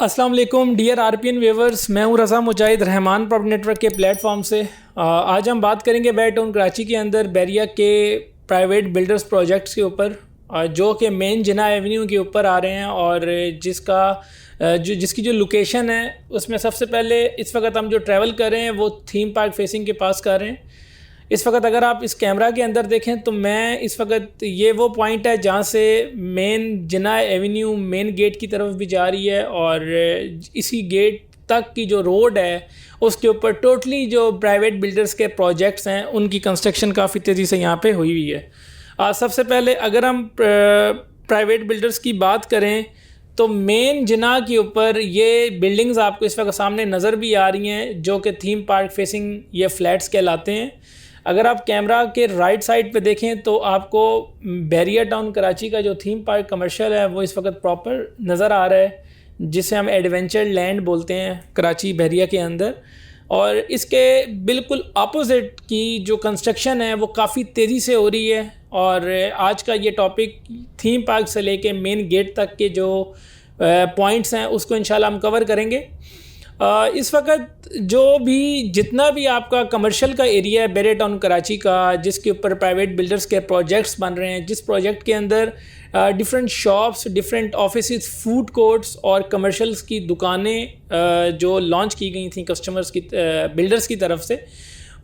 अस्सलाम वालेकुम dear RPN viewers, मैं हूं रज़ा मुजाहिद रहमान प्रॉपर्टी नेटवर्क के प्लेटफॉर्म से। आज हम बात करेंगे बैरिया टाउन कराची के अंदर बैरिया के प्राइवेट बिल्डर्स प्रोजेक्ट्स के ऊपर, जो कि मेन जिना एवेन्यू के ऊपर आ रहे हैं और जिसकी जो लोकेशन है उसमें सबसे पहले इस वक्त हम जो ट्रैवल कर रहे हैं वो थीम पार्क फेसिंग के पास कर रहे हैं। इस वक्त अगर आप इस कैमरा के अंदर देखें तो मैं इस वक्त ये वो पॉइंट है जहाँ से मेन जिना एवेन्यू मेन गेट की तरफ भी जा रही है और इसी गेट तक की जो रोड है उसके ऊपर टोटली जो प्राइवेट बिल्डर्स के प्रोजेक्ट्स हैं उनकी कंस्ट्रक्शन काफ़ी तेज़ी से यहाँ पे हुई हुई है। सबसे पहले अगर हम प्राइवेट बिल्डर्स की बात करें तो मेन जिना के ऊपर ये बिल्डिंग्स आपको इस वक्त सामने नज़र भी आ रही हैं जो कि थीम पार्क फेसिंग ये फ्लैट्स कहलाते हैं। अगर आप कैमरा के राइट साइड पे देखें तो आपको बैरिया टाउन कराची का जो थीम पार्क कमर्शियल है वो इस वक्त प्रॉपर नज़र आ रहा है, जिसे हम एडवेंचर लैंड बोलते हैं कराची बैरिया के अंदर। और इसके बिल्कुल अपोजिट की जो कंस्ट्रक्शन है वो काफ़ी तेज़ी से हो रही है और आज का ये टॉपिक थीम पार्क से लेके मेन गेट तक के जो पॉइंट्स हैं उसको इंशाल्लाह हम कवर करेंगे। इस वक्त जो भी जितना भी आपका कमर्शियल का एरिया है बैरिया टाउन कराची का, जिसके ऊपर प्राइवेट बिल्डर्स के प्रोजेक्ट्स बन रहे हैं, जिस प्रोजेक्ट के अंदर different shops, different offices, food courts और कमर्शियल्स की दुकानें जो लॉन्च की गई थी कस्टमर्स की बिल्डर्स की तरफ से,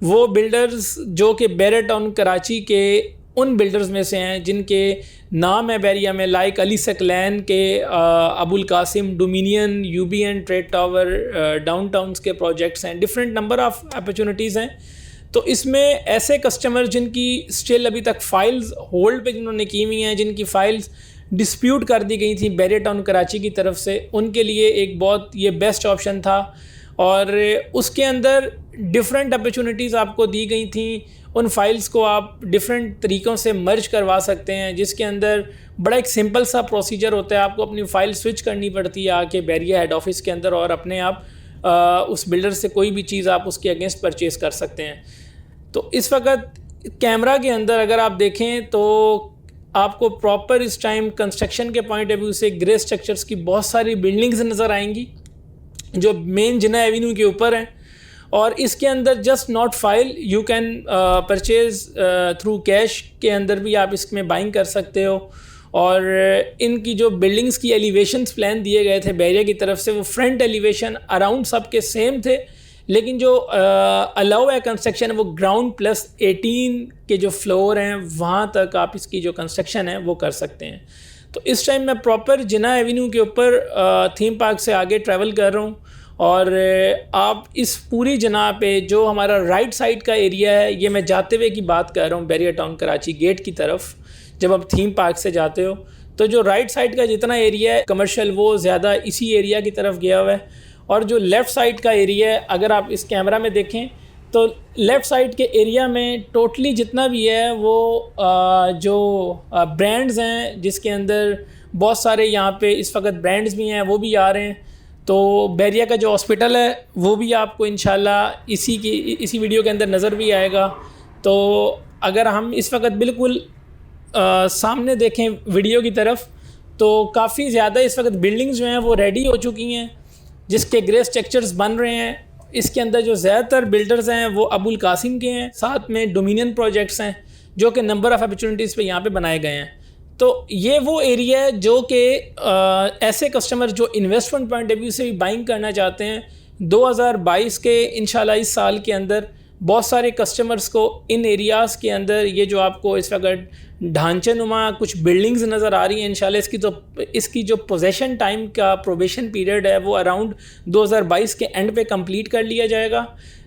वो बिल्डर्स जो कि बैरिया टाउन कराची के उन बिल्डर्स में से हैं जिनके नाम है बैरिया में, लाइक अली सकलैन के Abul Qasim, Dominion, UBN trade tower, down towns के प्रोजेक्ट्स हैं, डिफरेंट नंबर ऑफ़ अपॉर्चुनिटीज़ हैं। तो इसमें ऐसे कस्टमर जिनकी स्टिल अभी तक फ़ाइल्स होल्ड पे जिन्होंने की हुई हैं, जिनकी फ़ाइल्स डिस्प्यूट कर दी गई थी बैरिया टाउन कराची की तरफ से, उनके लिए एक बहुत ये बेस्ट ऑप्शन था और उसके अंदर डिफरेंट अपॉर्चुनिटीज़ आपको दी गई थी। उन फाइल्स को आप डिफरेंट तरीक़ों से मर्ज करवा सकते हैं, जिसके अंदर बड़ा एक सिंपल सा प्रोसीजर होता है। आपको अपनी फ़ाइल स्विच करनी पड़ती है आके बैरिया हेड ऑफिस के अंदर और अपने आप उस बिल्डर से कोई भी चीज़ आप उसके अगेंस्ट परचेज़ कर सकते हैं। तो इस वक्त कैमरा के अंदर अगर आप देखें तो आपको प्रॉपर इस टाइम कंस्ट्रक्शन के पॉइंट ऑफ व्यू से ग्रे स्ट्रक्चर्स की बहुत सारी बिल्डिंग्स नज़र आएंगी जो मेन जिना एवेन्यू के ऊपर हैं और इसके अंदर just not file, you can purchase through cash के अंदर भी आप इसमें बाइंग कर सकते हो। और इनकी जो बिल्डिंग्स की एलिवेशंस प्लान दिए गए थे बैरिया की तरफ से, वो फ्रंट एलिवेशन अराउंड सब के सेम थे, लेकिन जो अलाउ है कंस्ट्रक्शन वो ग्राउंड प्लस 18 के जो फ्लोर हैं वहाँ तक आप इसकी जो कंस्ट्रक्शन है वो कर सकते हैं। तो इस टाइम मैं प्रॉपर जिना एवेन्यू के ऊपर थीम पार्क से आगे ट्रैवल कर रहा हूँ और आप इस पूरी जना पे जो हमारा राइट साइड का एरिया है, ये मैं जाते हुए की बात कर रहा हूँ बैरिया टाउन कराची गेट की तरफ। जब आप थीम पार्क से जाते हो तो जो राइट साइड का जितना एरिया है कमर्शियल वो ज़्यादा इसी एरिया की तरफ गया हुआ है और जो लेफ़्ट साइड का एरिया है अगर आप इस कैमरा में देखें तो लेफ़्ट साइड के एरिया में टोटली जितना भी है वो जो ब्रांड्स हैं, जिसके अंदर बहुत सारे यहाँ पे इस वक्त ब्रांड्स भी हैं वो भी आ रहे हैं। तो बैरिया का जो हॉस्पिटल है वो भी आपको इंशाल्लाह इसी वीडियो के अंदर नज़र भी आएगा। तो अगर हम इस वक्त बिल्कुल सामने देखें वीडियो की तरफ तो काफ़ी ज़्यादा इस वक्त बिल्डिंग्स जो हैं वो रेडी हो चुकी हैं जिसके ग्रे स्ट्रक्चर्स बन रहे हैं। इसके अंदर जो ज़्यादातर बिल्डर्स हैं वो अबुल कासिम के हैं, साथ में डोमिनियन प्रोजेक्ट्स हैं जो कि नंबर ऑफ़ अपॉर्चुनिटीज़ पे यहाँ पे बनाए गए हैं। तो ये वो एरिया है जो कि ऐसे कस्टमर जो इन्वेस्टमेंट पॉइंट ऑफ व्यू से भी बाइंग करना चाहते हैं, 2022 के इंशाल्लाह इस साल के अंदर बहुत सारे कस्टमर्स को इन एरियाज़ के अंदर ये जो आपको इस वक्त ढांचे नुमा कुछ बिल्डिंग्स नज़र आ रही हैं, इंशाल्लाह इसकी जो पोजेशन टाइम का प्रोबेशन पीरियड है वो अराउंड 2022 के एंड पे कंप्लीट कर लिया जाएगा।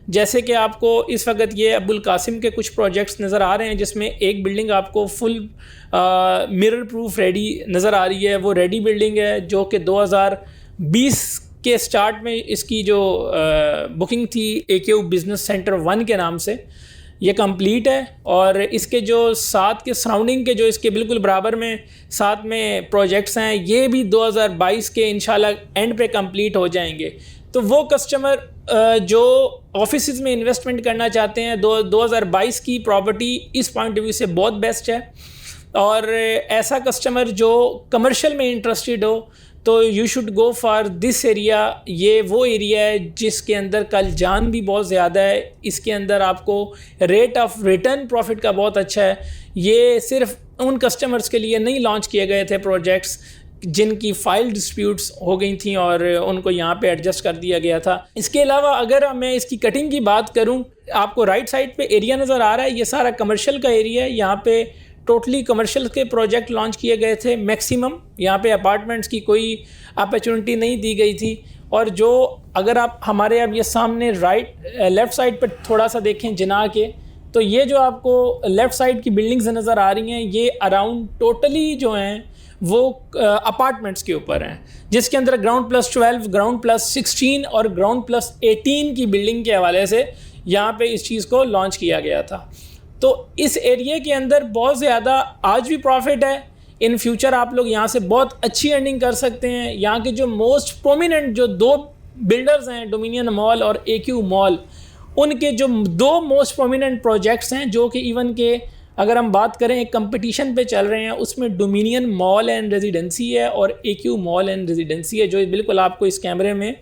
जैसे कि आपको इस वक्त ये अबुल कासिम के कुछ प्रोजेक्ट्स नज़र आ रहे हैं जिसमें एक बिल्डिंग आपको फुल मिरर प्रूफ रेडी नज़र आ रही है। वो रेडी बिल्डिंग है जो कि 2020 के स्टार्ट में इसकी जो बुकिंग थी AKU बिज़नेस सेंटर 1 के नाम से, ये कंप्लीट है और इसके जो साथ के सराउंडिंग के जो इसके बिल्कुल बराबर में साथ में प्रोजेक्ट्स हैं ये भी 2022 के इंशाल्लाह एंड पे कंप्लीट हो जाएंगे। तो वो कस्टमर जो ऑफिस में इन्वेस्टमेंट करना चाहते हैं 2022 की प्रॉपर्टी इस पॉइंट ऑफ व्यू से बहुत बेस्ट है। और ऐसा कस्टमर जो कमर्शियल में इंटरेस्टेड हो तो you should go for this area. ये वो एरिया है जिसके अंदर कल जान भी बहुत ज़्यादा है, इसके अंदर आपको रेट ऑफ रिटर्न प्रॉफिट का बहुत अच्छा है। ये सिर्फ उन कस्टमर्स के लिए नहीं लॉन्च किए गए थे प्रोजेक्ट्स जिनकी फाइल डिस्प्यूट्स हो गई थी और उनको यहाँ पे एडजस्ट कर दिया गया था। इसके अलावा अगर मैं इसकी कटिंग की बात करूँ, आपको राइट साइड पे एरिया नज़र आ रहा है, ये सारा कमर्शियल का एरिया है। यहाँ पे टोटली कमर्शियल के प्रोजेक्ट लॉन्च किए गए थे मैक्सिमम। यहाँ पे अपार्टमेंट्स की कोई अपॉर्चुनिटी नहीं दी गई थी। और जो अगर आप हमारे अब ये सामने लेफ़्ट साइड पर थोड़ा सा देखें जिना के, तो ये जो आपको लेफ़्ट साइड की बिल्डिंग्स नज़र आ रही हैं, ये अराउंड टोटली जो हैं वो अपार्टमेंट्स के ऊपर हैं, जिसके अंदर ग्राउंड प्लस 12, ग्राउंड प्लस 16 और ग्राउंड प्लस 18 की बिल्डिंग के हवाले से यहाँ पे इस चीज़ को लॉन्च किया गया था। तो इस एरिया के अंदर बहुत ज़्यादा आज भी प्रॉफिट है। इन फ्यूचर आप लोग यहाँ से बहुत अच्छी अर्निंग कर सकते हैं। यहाँ के जो मोस्ट प्रोमिनेंट जो 2 बिल्डर्स हैं, डोमिनियन मॉल और AQ मॉल, उनके जो 2 मोस्ट प्रोमिनेंट प्रोजेक्ट्स हैं जो कि इवन के अगर हम बात करें एक कंपटीशन पे चल रहे हैं, उसमें डोमिनियन मॉल एंड रेजिडेंसी है और AQ मॉल एंड रेजिडेंसी है, जो बिल्कुल आपको इस कैमरे में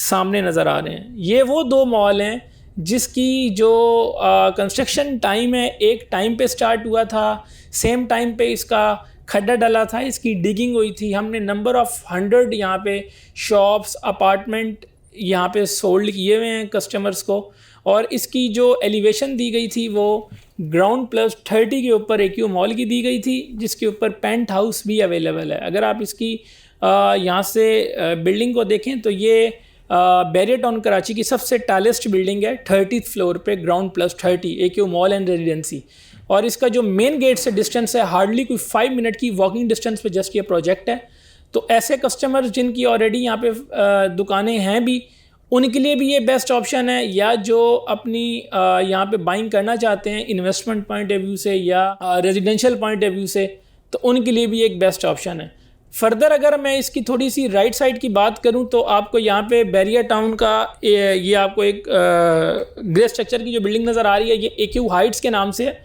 सामने नज़र आ रहे हैं। ये वो 2 मॉल हैं जिसकी जो कंस्ट्रक्शन टाइम है, एक टाइम पे स्टार्ट हुआ था, सेम टाइम पे इसका खड्डा डला था, इसकी डिगिंग हुई थी। हमने नंबर ऑफ़ 100 यहाँ पे शॉप्स, अपार्टमेंट यहाँ पे सोल्ड किए हुए हैं कस्टमर्स को। और इसकी जो एलिवेशन दी गई थी वो ग्राउंड प्लस 30 के ऊपर AQ मॉल की दी गई थी, जिसके ऊपर पेंट हाउस भी अवेलेबल है। अगर आप इसकी यहाँ से बिल्डिंग को देखें तो ये बैरियर टाउन कराची की सबसे टालेस्ट बिल्डिंग है, 30th फ्लोर पे ground plus 30 AQ mall and residency. और इसका जो मेन गेट से डिस्टेंस है हार्डली कोई 5 मिनट की वॉकिंग डिस्टेंस पे जस्ट ये प्रोजेक्ट है। तो ऐसे कस्टमर्स जिनकी ऑलरेडी यहाँ पे दुकानें हैं भी, उनके लिए भी ये बेस्ट ऑप्शन है, या जो अपनी यहाँ पे बाइंग करना चाहते हैं इन्वेस्टमेंट पॉइंट ऑफ व्यू से या रेजिडेंशियल पॉइंट ऑफ व्यू से, तो उनके लिए भी एक बेस्ट ऑप्शन है। फर्दर अगर मैं इसकी थोड़ी सी राइट साइड की बात करूं तो आपको यहाँ पे बैरियर टाउन का ये आपको एक ग्रे स्ट्रक्चर की जो बिल्डिंग नज़र आ रही है, ये AQ हाइट्स के नाम से है,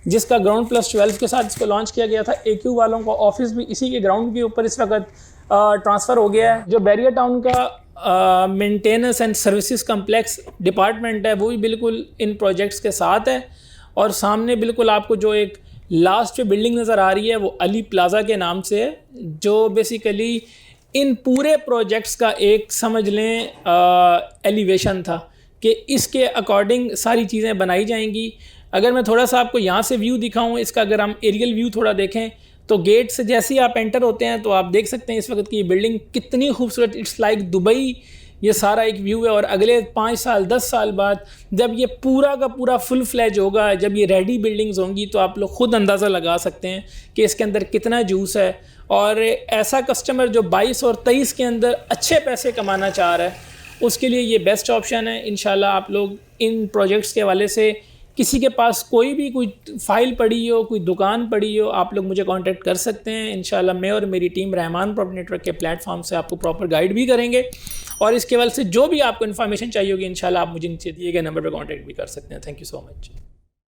जिसका ग्राउंड प्लस 12 के साथ इसको लॉन्च किया गया था। AQ वालों का ऑफिस भी इसी के ग्राउंड के ऊपर इस वक्त ट्रांसफ़र हो गया है। जो बैरियर टाउन का maintenance and services complex department है वो भी बिल्कुल इन प्रोजेक्ट्स के साथ है। और सामने बिल्कुल आपको जो एक लास्ट पे बिल्डिंग नज़र आ रही है वो अली प्लाजा के नाम से है, जो बेसिकली इन पूरे प्रोजेक्ट्स का एक समझ लें एलिवेशन था कि इसके अकॉर्डिंग सारी चीज़ें बनाई जाएंगी। अगर मैं थोड़ा सा आपको यहाँ से व्यू दिखाऊँ इसका, अगर हम एरियल व्यू थोड़ा देखें तो गेट से जैसे ही आप एंटर होते हैं तो आप देख सकते हैं इस वक्त की बिल्डिंग कितनी खूबसूरत, इट्स लाइक दुबई। ये सारा एक व्यू है। और अगले 5 साल 10 साल बाद जब ये पूरा का पूरा फुल फ्लैज होगा, जब ये रेडी बिल्डिंग्स होंगी, तो आप लोग ख़ुद अंदाज़ा लगा सकते हैं कि इसके अंदर कितना जूस है। और ऐसा कस्टमर जो 22 और 23 के अंदर अच्छे पैसे कमाना चाह रहा है, उसके लिए ये बेस्ट ऑप्शन है। इंशाल्लाह आप लोग इन प्रोजेक्ट्स के हवाले से किसी के पास कोई फ़ाइल पड़ी हो, कोई दुकान पड़ी हो, आप लोग मुझे कांटेक्ट कर सकते हैं। इंशाल्लाह मैं और मेरी टीम रहमान प्रॉपर्टी नेटवर्क के प्लेटफॉर्म से आपको प्रॉपर गाइड भी करेंगे। और इसके हवाले से जो भी आपको इन्फॉर्मेशन चाहिए होगी, इंशाल्लाह आप मुझे नीचे दिए गए नंबर पर कांटेक्ट भी कर सकते हैं। Thank you so much.